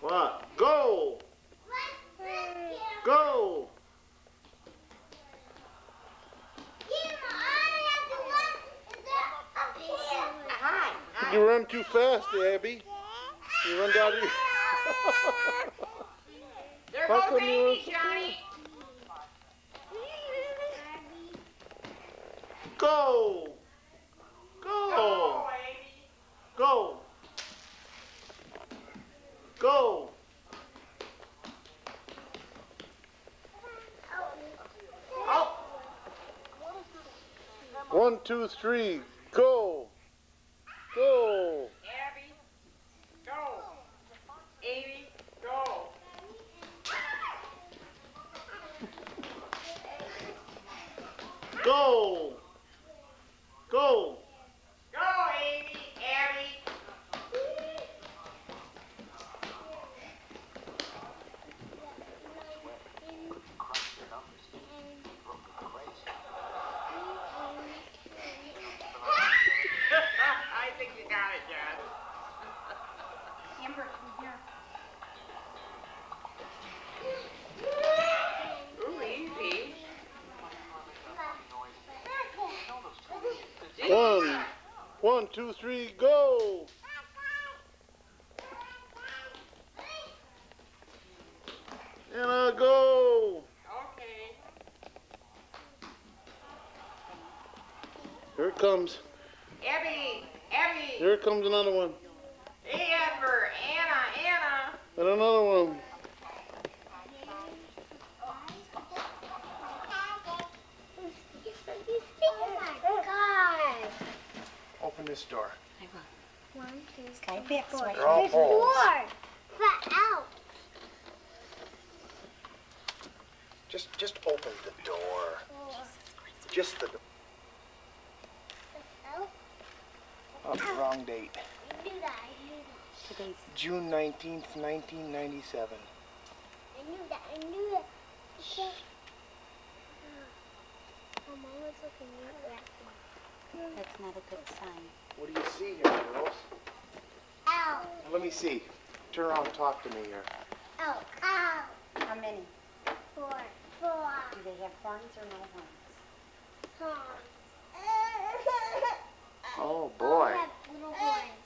What? Go! Go! You run too fast, Abby. You run down here. There goes Amy, Johnny. Go! Go! Go! Go! 1, 2, 3, go! Go! Abby, go. Amy, go. Go! Go! Go, Amy, Abby. I think you got it, John. Amber, come here. Ooh, easy. 1, 2, 3, go! Anna, go! Okay. Here it comes. Abby. Here comes another one. Hey, Amber. Anna. And another one. Oh my God. Open this door. I will. 1, 2, 3, Sky picks 4. right They're all There's holes. 4. Flat out. Just open the door. Just the door. Out. Oh, wrong date. You knew that. I knew that. Today's June 19th, 1997. I knew that. I knew that. Okay. Oh, Mom was looking at that. that's not a good sign. What do you see here, girls? Ow. Let me see. Turn around and talk to me here. Ow. Ow. How many? 4. Do they have horns or no horns? Oh, boy. I have little horns.